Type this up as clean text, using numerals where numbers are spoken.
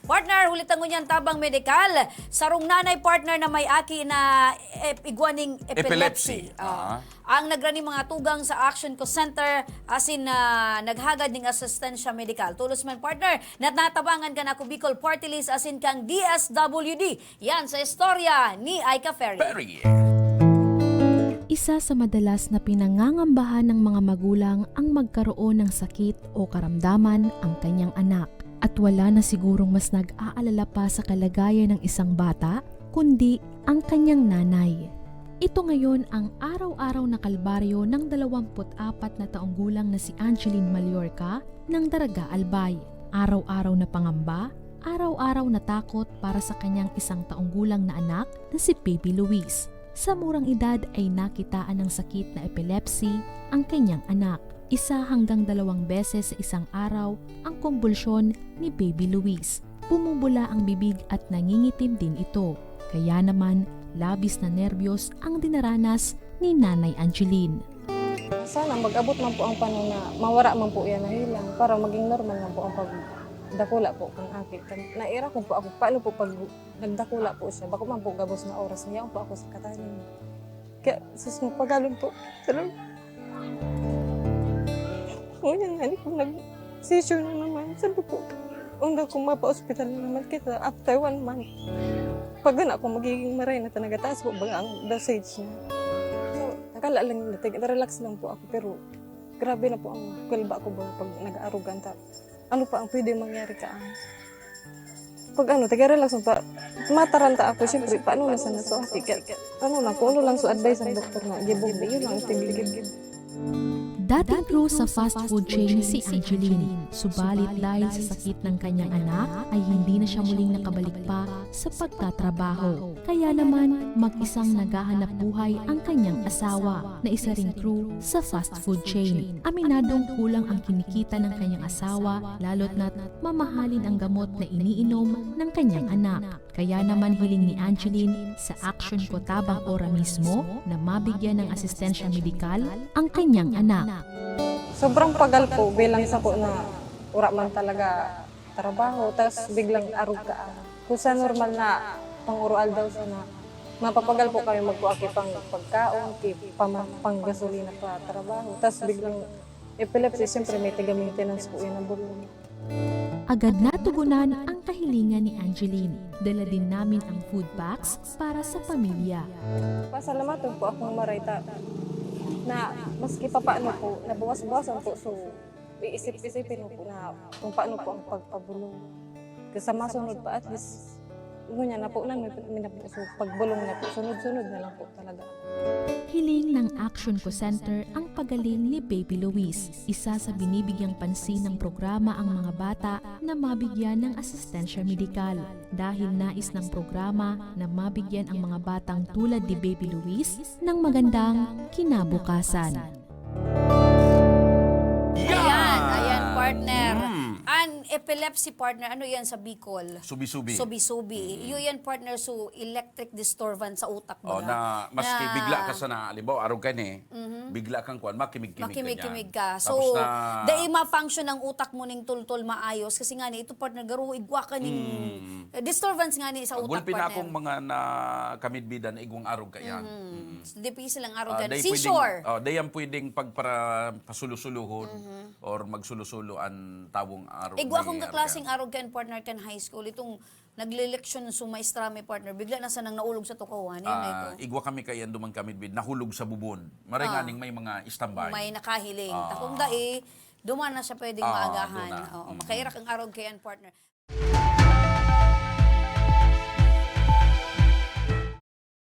Partner, hulitan ngunyan tabang medikal. Sarong nanay partner na may aki na igwaning epilepsy. Ang nagrani mga tugang sa Action Co Center asin naghagad ning asistensya medikal. Tulos man partner, natatabangan ka na Bicol Party List asin kang DSWD. Yan sa istorya ni Aika Ferry. Isa sa madalas na pinangangambahan ng mga magulang ang magkaroon ng sakit o karamdaman ang kanyang anak. At wala na sigurong mas nag-aalala pa sa kalagayan ng isang bata, kundi ang kanyang nanay. Ito ngayon ang araw-araw na kalbaryo ng 24 na taong gulang na si Angeline Mallorca ng Daraga Albay. Araw-araw na pangamba, araw-araw na takot para sa kanyang 1 taong gulang na anak na si Baby Luis. Sa murang edad ay nakitaan ng sakit na epilepsy ang kanyang anak. 1 hanggang 2 beses sa isang araw ang kumbulsyon ni Baby Luis. Bumubula ang bibig at nangingitim din ito. Kaya naman, labis na nerbiyos ang dinaranas ni Nanay Angeline. Sana mag-abot man po ang panahon na mawara man po yan na hilang para maging normal man po ang pagdakula po kung akit. Naira ko po ako, paano po pag nagdakula po siya, bako man po gabos na oras niya po ako sa katanin. Kaya sus mo pagalon po. Salamat. Ngunyan nga, kung nag-seizure na naman, sabi ko, kung kung mapa-hospital na naman kita after 1 month. Pag gana ako magiging maray na nagataas po ba ang dosage niya. So, nakala lang nila, relax lang po ako, pero grabe na po ang kalba ko ba pag nag-aarugan. Ano pa ang pwede mangyari ka? Pag taga-relax lang pa, mataranta ako, siyempre, paano na sana so kaya ano lang, kung ano lang so advice ng doktor na, gibog, yun lang, tigil. Dating crew sa fast food chain si Angeline, subalit dahil sa sakit ng kanyang anak ay hindi na siya muling nakabalik pa sa pagtatrabaho. Kaya naman mag-isang naghahanap buhay ang kanyang asawa na isa ring crew sa fast food chain. Aminadong kulang ang kinikita ng kanyang asawa lalo't na't mamahalin ang gamot na iniinom ng kanyang anak. Kaya naman hiling ni Angeline sa Action Co Tabang Ora mismo na mabigyan ng asistensya medikal ang kanyang anak. Sobrang pagal po bilang sa ko na ura man talaga trabaho, tapos biglang arog ka. Kung sa normal na pang-oral daw siya na mapapagal po kami magkuaki pang pagkaon, pang gasolina pa trabaho. Tapos biglang epilepsy, siyempre may taga-maintenance po yun ang bulong. Agad natugunan ang kahilingan ni Angeline. Dala din namin ang food packs para sa pamilya. Pasalamatan po akong marayta na maski pa paano po, nabawas-bawasan po. So, iisip-isipin po na kung paano po ang pagpabulong. Kasi sa masunod pa at least, na po so pagbulong na po, sunod-sunod na lang po talaga. Hiling ng Action Co Center ang pagaling ni Baby Luis. Isa sa binibigyang pansin ng programa ang mga bata na mabigyan ng asistensya medikal. Dahil nais ng programa na mabigyan ang mga batang tulad ni Baby Luis ng magandang kinabukasan. Ayan partner. An epilepsy partner, ano yan sa Bicol? Subi-subi. Subi-subi. Yun yan partner, so electric disturbance sa utak mo. Na maski bigla ka sa na, alimbawa, arog ka bigla kang kuwan, makimig-kimig ka. So, tapos dahil ma-function ang utak mo ning tultol maayos. Kasi nga ni, ito partner, garo, igwa ka ning disturbance nga ni sa utak gulpi na partner. akong mga na kamidbida na igwang arog ka yan. So, di silang arogan. Day Seashore. Dayan pwedeng pasulusulohon or magsulusulo ang tawong arog. Igwa akong kaklaseng arog kan partner kan high school. Itong nagle-leksyon sa maestrame partner. Bigla na sanang naulog sa tukawan. Igwa kami kayan dumang kamidbid, nahulog sa bubon. Maringaning may mga istambay. May nakahiling. Takong dai, duman na siya pwedeng maagahan. Makairak ang arog kayan partner.